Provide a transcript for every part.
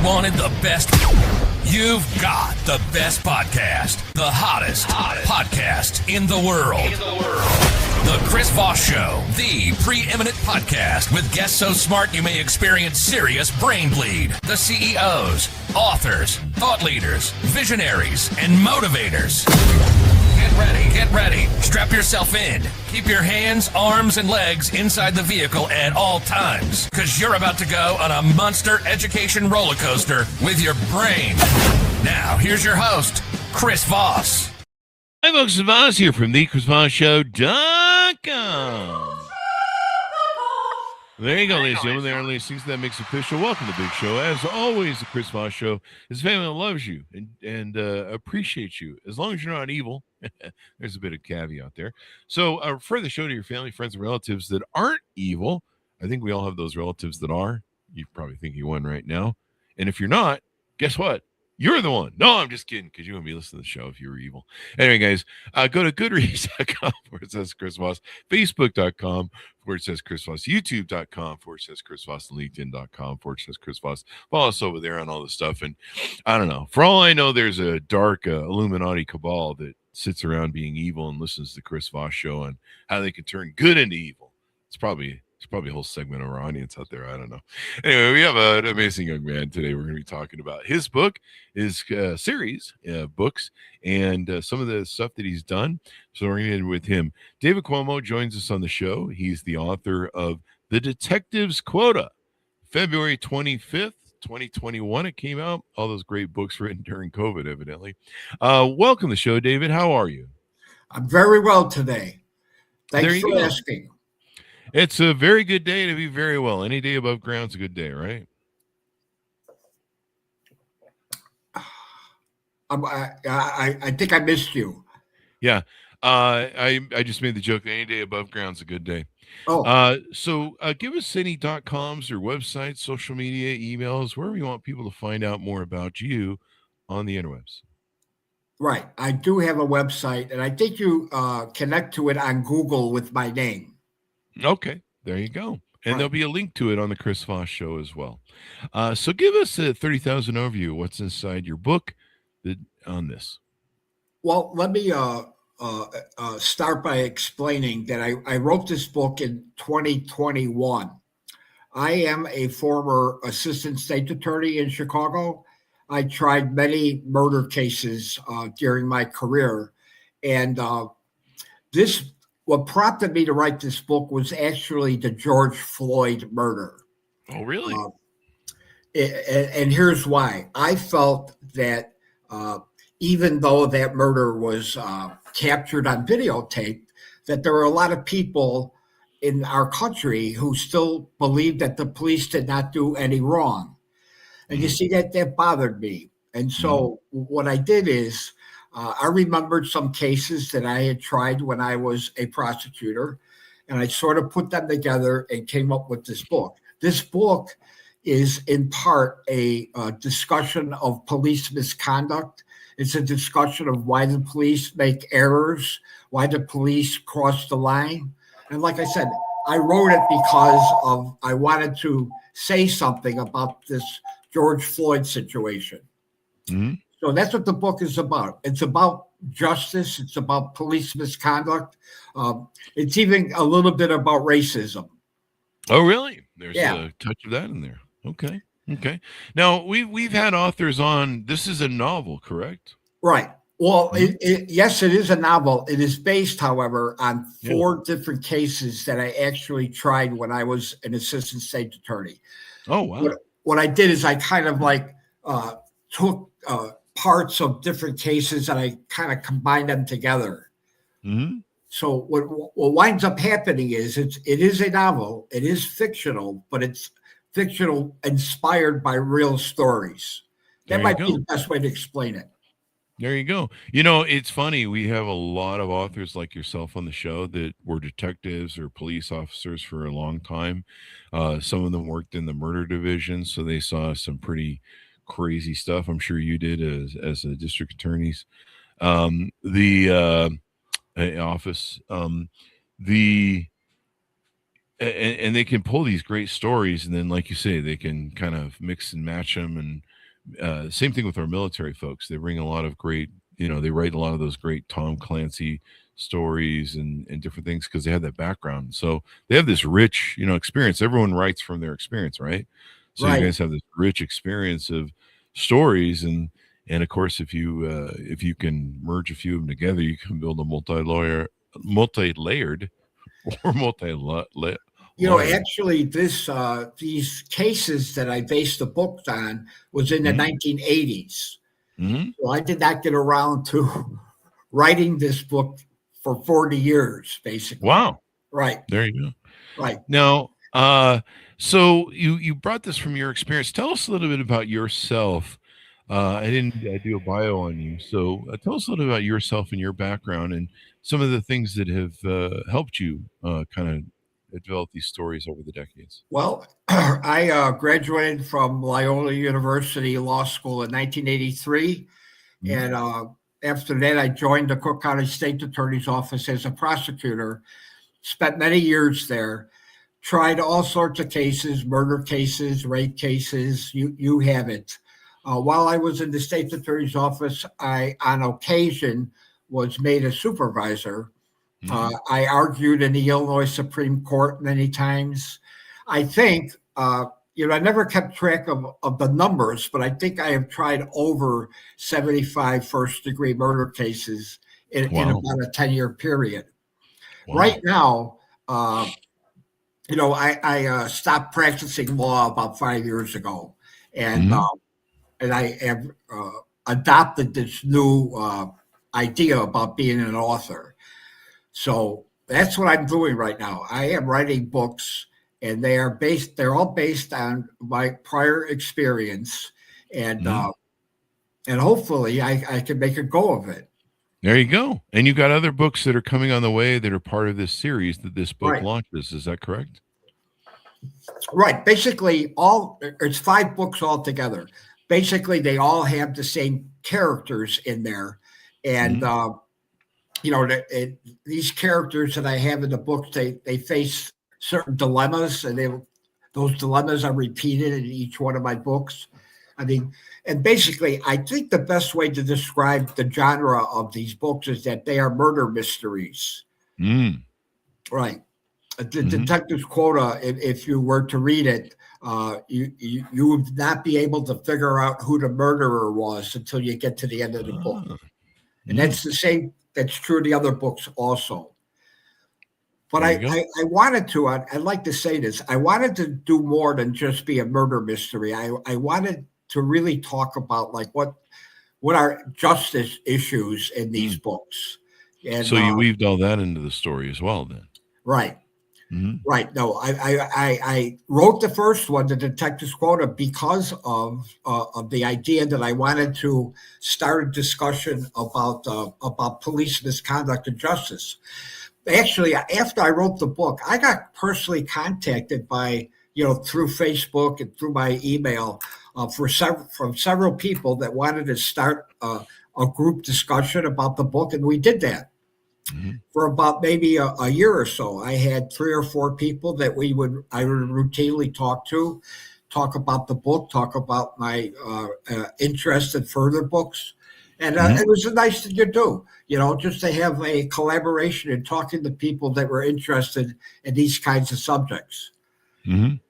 wanted the best? You've got the best podcast, the hottest podcast in the world. The Chris Voss Show, the preeminent podcast with guests so smart you may experience serious brain bleed. The CEOs, authors, thought leaders, visionaries, and motivators. Get ready. Strap yourself in. Keep your hands, arms, and legs inside the vehicle at all times, because you're about to go on a monster education roller coaster with your brain. Now, here's your host, Chris Voss. Hi, folks. It's Voss here from thechrisvossshow.com. There you go, ladies and gentlemen. There are ladies that makes official. Welcome to the big show. As always, the Chris Voss Show is a family that loves you and appreciates you, as long as you're not evil. There's a bit of caveat there. So refer the show to your family, friends, and relatives that aren't evil. I think we all have those relatives that are. You're probably thinking one right now. And if you're not, guess what? You're the one. No, I'm just kidding, because you wouldn't be listening to the show if you were evil. Anyway, guys, go to goodreads.com where it says Chris Voss, facebook.com where it says Chris Voss, youtube.com where it says Chris Voss, linkedin.com where it says Chris Voss. Follow us over there on all this stuff. And I don't know. For all I know, there's a dark Illuminati cabal that sits around being evil and listens to the Chris Voss Show and how they can turn good into evil. It's probably a whole segment of our audience out there. I don't know. Anyway, we have an amazing young man today. We're going to be talking about his book, his series of books, and some of the stuff that he's done. So we're going to end with him. David Cuomo joins us on the show. He's the author of The Detective's Quota, February 25th, 2021. It came out. All those great books written during COVID, evidently. Welcome to the show, David. How are you? I'm very well today. Thanks for asking. It's a very good day to be very well. Any day above ground's a good day, right? I think I missed you. Yeah. I just made the joke that any day above ground's a good day. So give us any .coms or websites, social media, emails, wherever you want people to find out more about you on the interwebs. Right. I do have a website, and I think you connect to it on Google with my name. Okay, there you go. And There'll be a link to it on the Chris Voss Show as well. So give us a 30,000 overview. What's inside your book on this? Well, let me start by explaining that I wrote this book in 2021. I am a former assistant state attorney in Chicago. I tried many murder cases during my career. And what prompted me to write this book was actually the George Floyd murder. Oh, really? And here's why. I felt that even though that murder was captured on videotape, that there were a lot of people in our country who still believed that the police did not do any wrong. And you see, that bothered me. And so what I did is, I remembered some cases that I had tried when I was a prosecutor, and I sort of put them together and came up with this book. This book is in part a discussion of police misconduct. It's a discussion of why the police make errors, why the police cross the line. And like I said, I wrote it because I wanted to say something about this George Floyd situation. Mm-hmm. So that's what the book is about. It's about justice. It's about police misconduct. It's even a little bit about racism. Oh, really? There's a touch of that in there. Okay. Now, we've had authors on. This is a novel, correct? Right. Well, yes, it is a novel. It is based, however, on four different cases that I actually tried when I was an assistant state attorney. Oh, wow. What I did is I kind of took parts of different cases and I kind of combined them together. Mm-hmm. So what winds up happening is it is a novel. It is fictional, but it's fictional inspired by real stories. That might be the best way to explain it. There you go. You know, it's funny. We have a lot of authors like yourself on the show that were detectives or police officers for a long time. Some of them worked in the murder division, so they saw some pretty crazy stuff. I'm sure you did as a district attorney's office. and they can pull these great stories, and then, like you say, they can kind of mix and match them. And same thing with our military folks. They bring a lot of great, they write a lot of those great Tom Clancy stories and different things because they have that background. So they have this rich, experience. Everyone writes from their experience, right? So you Right. guys have this rich experience of stories, and of course, if you can merge a few of them together, you can build a multi-layered or multi-layered. Actually, these cases that I based the book on was in the Mhm, 1980s. mhm. So I did not get around to writing this book for 40 years, basically. Wow, Right, there you go. right. Now, so you brought this from your experience. Tell us a little bit about yourself. I didn't do a bio on you, so tell us a little bit about yourself and your background and some of the things that have helped you kind of develop these stories over the decades. Well, I graduated from Loyola University Law School in 1983. Mhm. And after that, I joined the Cook County State Attorney's Office as a prosecutor, spent many years there, tried all sorts of cases, murder cases, rape cases, you have it. While I was in the state attorney's office, I, on occasion, was made a supervisor. Mhm. I argued in the Illinois Supreme Court many times. I think, I never kept track of the numbers, but I think I have tried over 75 first degree murder cases in Wow, about a 10-year period. Right wow. now, I stopped practicing law about 5 years ago, and Mhm. and I have adopted this new idea about being an author. So that's what I'm doing right now. I am writing books, and they're all based on my prior experience, and Mhm. uh, and hopefully I can make a go of it. There you go. And you got other books that are coming on the way that are part of this series that this book Right. launches. Is that correct? Right. Basically, it's 5 books altogether. Basically, they all have the same characters in there, and Mhm. these characters that I have in the books, they face certain dilemmas, and those dilemmas are repeated in each one of my books. I mean, and basically, I think the best way to describe the genre of these books is that they are murder mysteries. Mm. Right. The Mhm. detective's quota, if you were to read it, you would not be able to figure out who the murderer was until you get to the end of the book. Ah. And Mm. that's the same, that's true of the other books also. But There you go. I wanted to, I'd like to say this, I wanted to do more than just be a murder mystery. I wanted to really talk about like what are justice issues in these Mm. books. And So you weaved all that into the story as well then. right. Mhm. Right. No, I wrote the first one, the detective's quota, because of the idea that I wanted to start a discussion about police misconduct and justice. Actually, after I wrote the book, I got personally contacted by through Facebook and through my email from several people that wanted to start a group discussion about the book, and we did that Mhm. for about maybe a year or so. I had 3 or 4 people that I would routinely talk about the book, talk about my interest in further books, and Mhm. it was a nice thing to do. Just to have a collaboration and talking to people that were interested in these kinds of subjects. Mhm.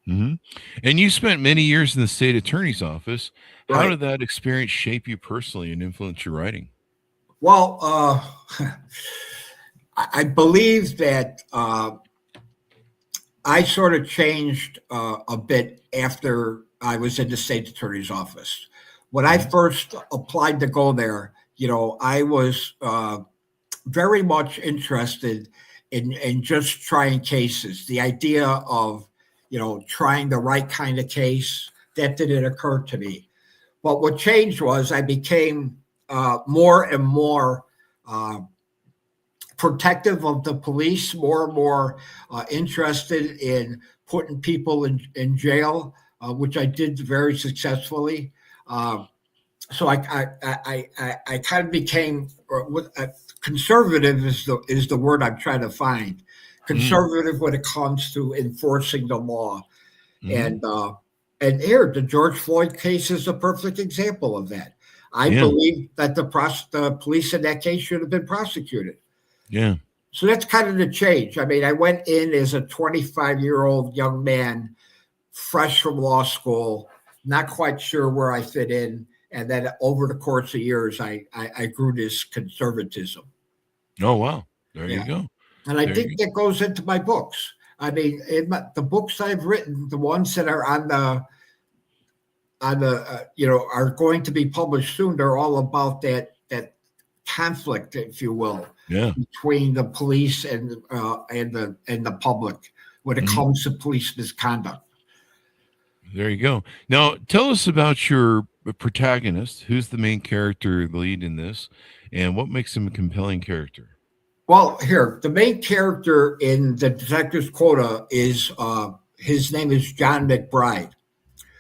Mhm. And you spent many years in the state attorney's office. How Right. did that experience shape you personally and influence your writing? Well, I believe that I sort of changed a bit after I was in the state attorney's office. When I Mhm. first applied to go there, I was very much interested in just trying cases. The idea of trying the right kind of case, that didn't occur to me. But what changed was I became more and more uh, protective of the police, more and more interested in putting people in jail, which I did very successfully. Uh, so I kind of became conservative is the word I'm trying to find, conservative when it comes to enforcing the law. Mm-hmm. And here, the George Floyd case is a perfect example of that. I Yeah. believe that the police in that case should have been prosecuted. Yeah. So that's kind of the change. I mean, I went in as a 25-year-old young man, fresh from law school, not quite sure where I fit in. And then over the course of years, I grew this conservatism. Oh, wow. There you Yeah. go. And I There think you that goes into my books. I mean, the books I've written, the ones that are are going to be published soon, they're all about that conflict, if you will, Yeah. between the police and the public when it Mhm. comes to police misconduct. There you go. Now, tell us about your protagonist. Who's the main character, the lead in this, and what makes him a compelling character? Well, here, the main character in the Detective's Quota is his name is John McBride.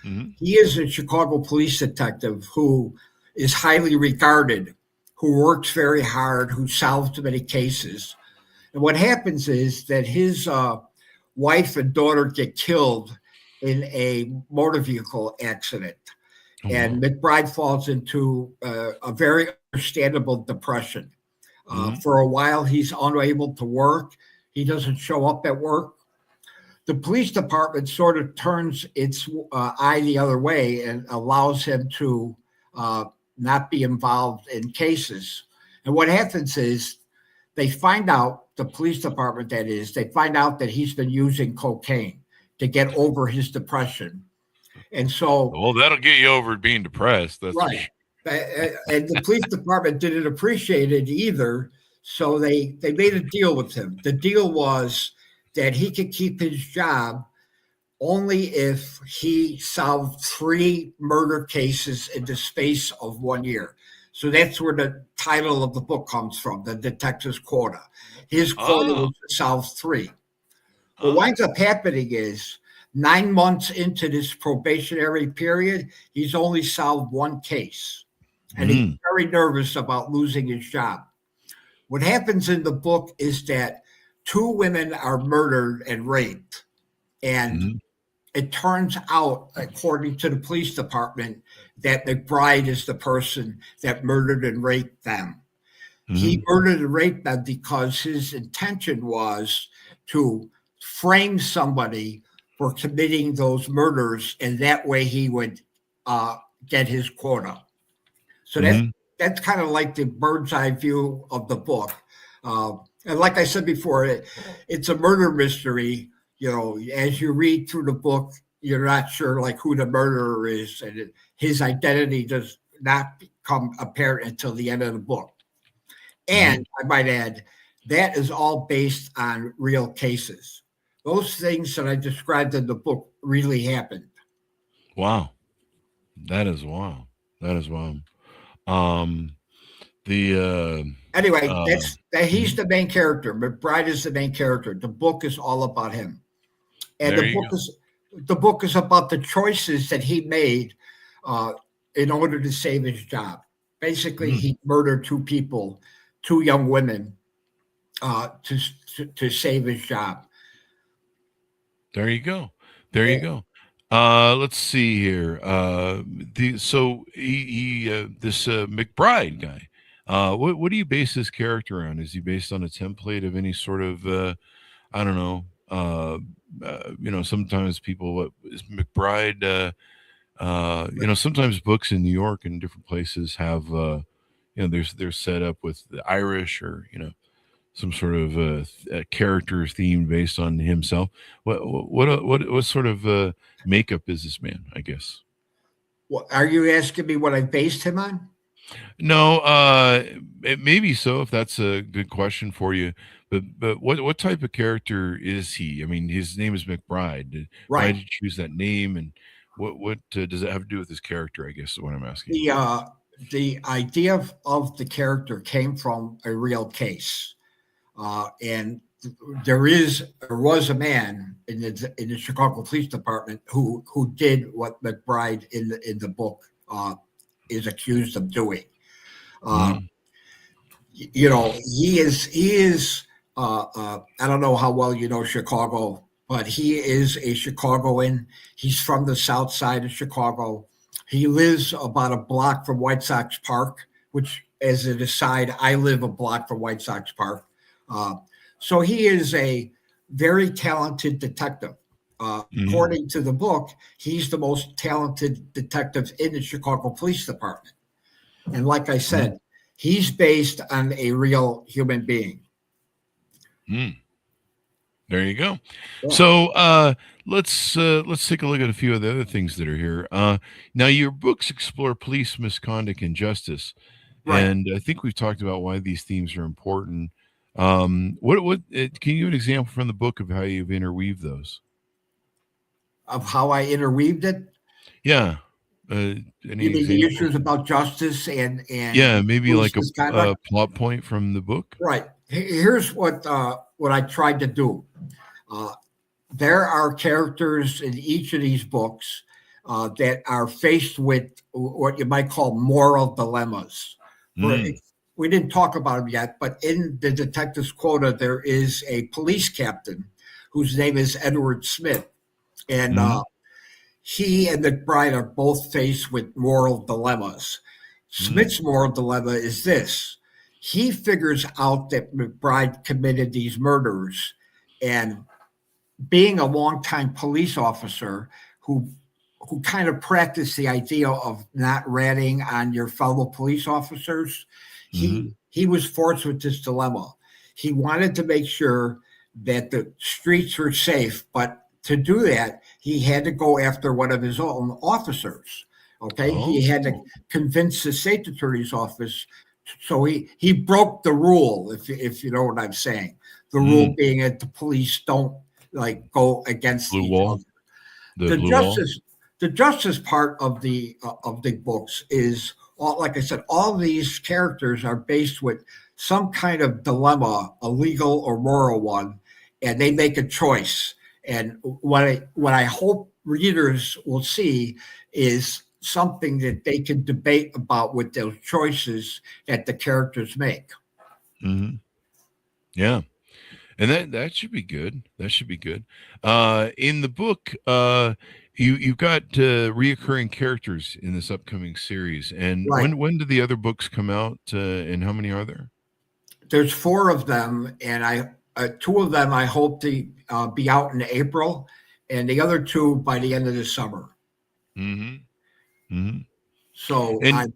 Mm-hmm. He is a Chicago police detective who is highly regarded, who works very hard, who solves many cases. And what happens is that his wife and daughter get killed in a motor vehicle accident. Oh, wow. And McBride falls into a very understandable depression. Mm-hmm. For a while, he's unable to work. He doesn't show up at work. The police department sort of turns its eye the other way and allows him to uh, not be involved in cases. And what happens is they find out, the police department that is, they find out that he's been using cocaine to get over his depression. And so, Well, that'll get you over being depressed. That's for right. sure. And the police department didn't appreciate it either. So they made a deal with him. The deal was that he could keep his job only if he solved 3 murder cases in the space of 1 year. So that's where the title of the book comes from, The Detective's Quota. His quota Oh, was to solve 3. What oh. winds up happening is 9 months into this probationary period, he's only solved 1 case. And he's Mm, very nervous about losing his job. What happens in the book is that 2 women are murdered and raped. And mhm, it turns out, according to the police department, that McBride is the person that murdered and raped them. He mhm, murdered and raped them because his intention was to frame somebody for committing those murders, and that way he would get his quota. So mhm. that's kind of like the bird's eye view of the book. And like I said before, it's a murder mystery. You know, as you read through the book, you're not sure like who the murderer is, and his identity does not become apparent until the end of the book. Mhm. And I might add, that is all based on real cases. Those things that I described in the book really happened. Wow. That is wow. That is wow. Um, the Anyway, uh, that's that he's mhm. the main character. McBride is the main character. The book is all about him. And There you go. the book is about the choices that he made uh, in order to save his job. Basically, Mm, he murdered 2 people, 2 young women, to save his job. there you go. There you And, go. Let's see here. The so he this McBride guy. What do you base his character on? Is he based on a template of any sort of I don't know. Sometimes people what is McBride. Sometimes books in New York and different places have they're set up with the Irish or some sort of character theme based on himself. What sort of makeup is this man? I guess. are you asking me what I based him on? No, it may be so if that's a good question for you. But what type of character is he? I mean, his name is McBride. Why Right. did you choose that name, and what does it have to do with his character? I guess is what I'm asking. The uh, the idea of the character came from a real case. And there was a man in the Chicago Police Department who did what McBride in the book is accused of doing. Uh, Mm, he is I don't know how well you know Chicago, but he is a Chicagoan. He's from the south side of Chicago. He lives about a block from White Sox Park, which, as an aside, I live a block from White Sox Park. Uh, so he is a very talented detective. Mhm. According to the book, he's the most talented detective in the Chicago Police Department. And like I Mhm. said, he's based on a real human being. Mm. There you go. Yeah. So let's take a look at a few of the other things that are here. Now your books explore police misconduct and justice, Right. and I think we've talked about why these themes are important. What can you give an example from the book of how you've interweaved those? Of how I interweaved it. Yeah. You Any mean the examples? issues about justice and Yeah, maybe police like a misconduct? plot point from the book. Right. Here's what I tried to do. Uh, there are characters in each of these books that are faced with what you might call moral dilemmas. For Mm. we didn't talk about them yet, but in the detective's quota, there is a police captain whose name is Edward Smith, and Mhm. he and the bride are both faced with moral dilemmas. Mm. Smith's moral dilemma is this: he figures out that McBride committed these murders, and being a longtime police officer who kind of practiced the idea of not ratting on your fellow police officers, Mhm. he was forced with this dilemma. He wanted to make sure that the streets were safe, but to do that, he had to go after one of his own officers. Okay, he had to Oh. convince the state attorney's office. So he broke the rule, if you know what I'm saying. The rule Mm. being that the police don't like go against Blue each wall. other. The The blue wall. justice, the justice part of the books is all, like I said, all these characters are based with some kind of dilemma, a legal or moral one, and they make a choice. And what I hope readers will see is something that they can debate about with those choices that the characters make. Mhm. Yeah. And that should be good. That should be good. In the book, you've got reoccurring characters in this upcoming series. And Right. when do the other books come out? And how many are there? There's four of them, and two of them I hope to be out in April, and the other two by the end of the summer. Mm-hmm. Mm-hmm. So And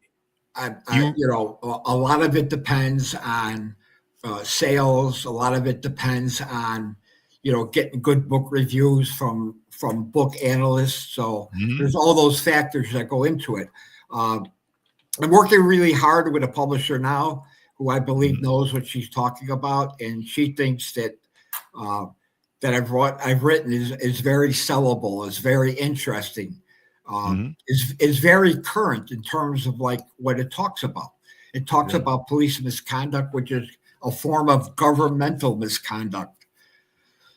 you. a lot of it depends on sales. A lot of it depends on getting good book reviews from book analysts. So Mhm. there's all those factors that go into it. Um, I'm working really hard with a publisher now who I believe Mhm. knows what she's talking about, and she thinks that uh, I've written is very sellable, is very interesting, Mhm. is very current in terms of like what it talks about. It talks Yeah. about police misconduct, which is a form of governmental misconduct.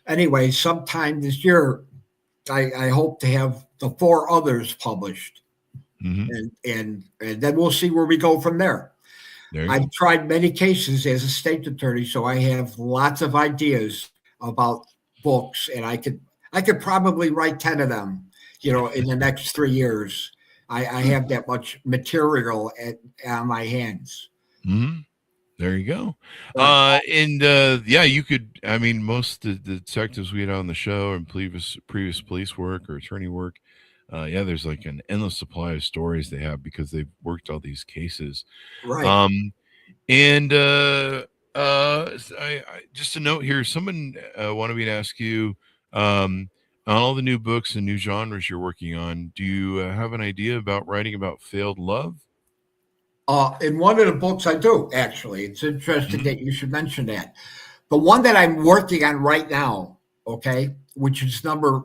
Anyway, sometime this year, I hope to have the four others published, Mhm. and then we'll see where we go from there. There you I've go. tried many cases as a state attorney, so I have lots of ideas about books, and I could probably write 10 of them, in the next 3 years. I have that much material on my hands. Mhm. There you go. Right. And yeah, you could. I mean, most of the detectives we had on the show and previous police work or attorney work. Yeah, there's like an endless supply of stories they have because they've worked all these cases. Right. Um, and just a note here, someone wanted me to ask you on all the new books and new genres you're working on. Do you have an idea about writing about failed love? In one of the books I do, actually. It's interesting Hmm. that you should mention that. The one that I'm working on right now, okay, which is number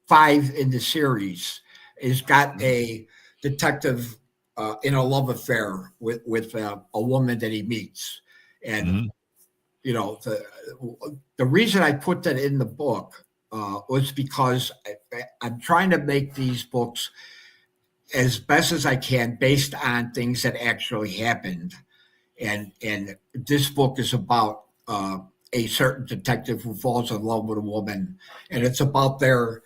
5 in the series, is got a detective in a love affair with a woman that he meets, and Hmm. you know the reason I put that in the book was because I'm trying to make these books as best as I can based on things that actually happened, and this book is about a certain detective who falls in love with a woman, and it's about their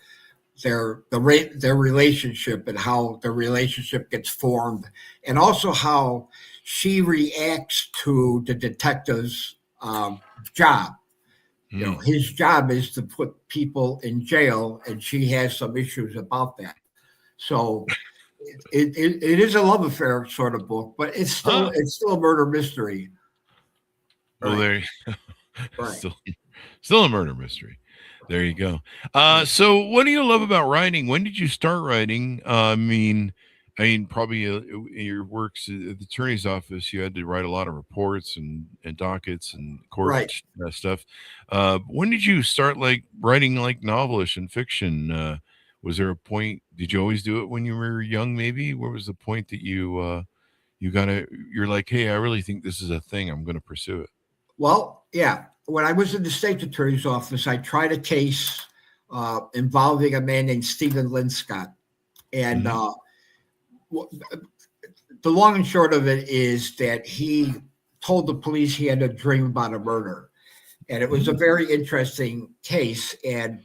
relationship and how the relationship gets formed, and also how she reacts to the detective's job. You know, his job is to put people in jail, and she has some issues about that. So it is a love affair sort of book, but it's still a murder mystery. Well, Right. there, still a murder mystery. There you go. So what do you love about writing? When did you start writing? I mean, probably in your works at the attorney's office, you had to write a lot of reports and dockets and court Right. stuff. When did you start like writing like novelish and fiction? Was there a point? Did you always do it when you were young? Maybe where was the point that you're like, hey, I really think this is a thing. I'm going to pursue it. Well, yeah. When I was in the state attorney's office, I tried a case involving a man named Stephen Linscott. And the long and short of it is that he told the police he had a dream about a murder. And it was a very interesting case. And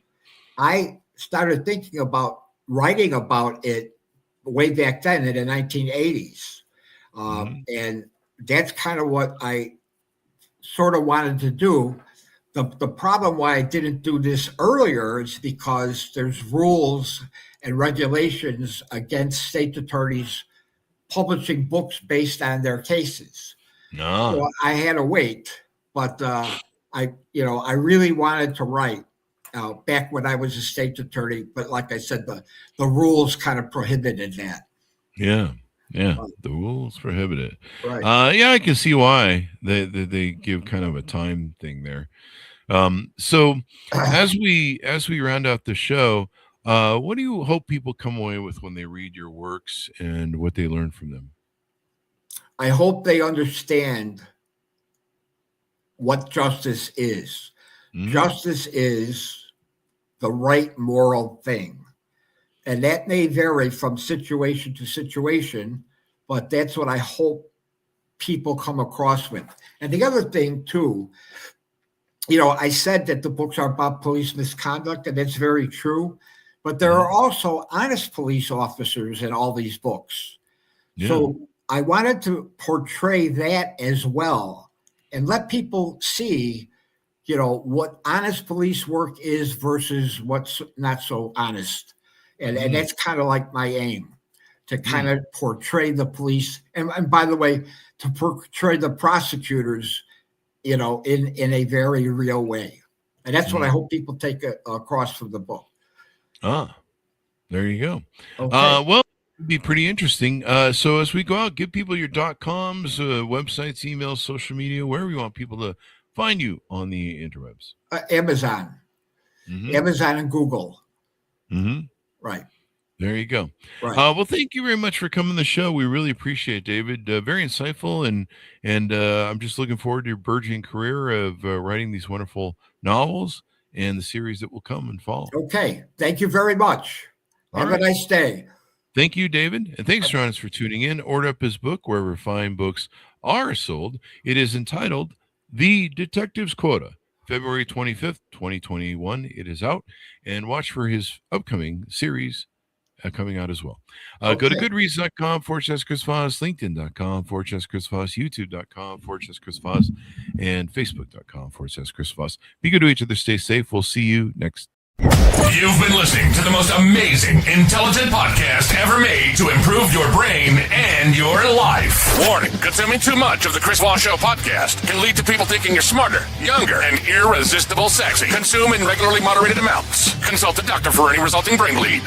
I started thinking about writing about it way back then in the 1980s. And that's kind of what I sort of wanted to do. The problem why I didn't do this earlier is because there's rules and regulations against state attorneys publishing books based on their cases. No. So I had to wait, but I really wanted to write back when I was a state attorney. But like I said, the rules kind of prohibited that. Yeah. The rules prohibit it. Right. Yeah, I can see why they give kind of a time thing there. So as we round out the show, what do you hope people come away with when they read your works and what they learn from them? I hope they understand what justice is. Justice is the right moral thing. And that may vary from situation to situation, but that's what I hope people come across with. And the other thing, too, I said that the books are about police misconduct, and that's very true. But there are also honest police officers in all these books. Yeah. So I wanted to portray that as well and let people see, what honest police work is versus what's not so honest. And that's kind of like my aim, to kind of portray the police. And by the way, to portray the prosecutors, in a very real way. And that's what I hope people take across from the book. There you go. Okay. Well, it'd be pretty interesting. So as we go out, give people your .coms, websites, emails, social media, wherever you want people to find you on the interwebs. Amazon. Amazon and Google. Right. There you go. Right. Well, thank you very much for coming to the show. We really appreciate it, David. Very insightful, and I'm just looking forward to your burgeoning career of writing these wonderful novels and the series that will come and follow. Okay. Thank you very much. Have a nice day. Thank you, David. And thanks, Ron, for tuning in. Order up his book wherever fine books are sold. It is entitled The Detective's Quota. February 25th, 2021. It is out. And watch for his upcoming series coming out as well. Go to goodreads.com/Chris Voss, LinkedIn.com/Chris Voss, YouTube.com/Chris Voss, and Facebook.com/Chris Voss. Be good to each other. Stay safe. We'll see you next. You've been listening to the most amazing, intelligent podcast ever made to improve your brain and your life. Warning, consuming too much of the Chris Voss Show podcast can lead to people thinking you're smarter, younger, and irresistible sexy. Consume in regularly moderated amounts. Consult a doctor for any resulting brain bleed.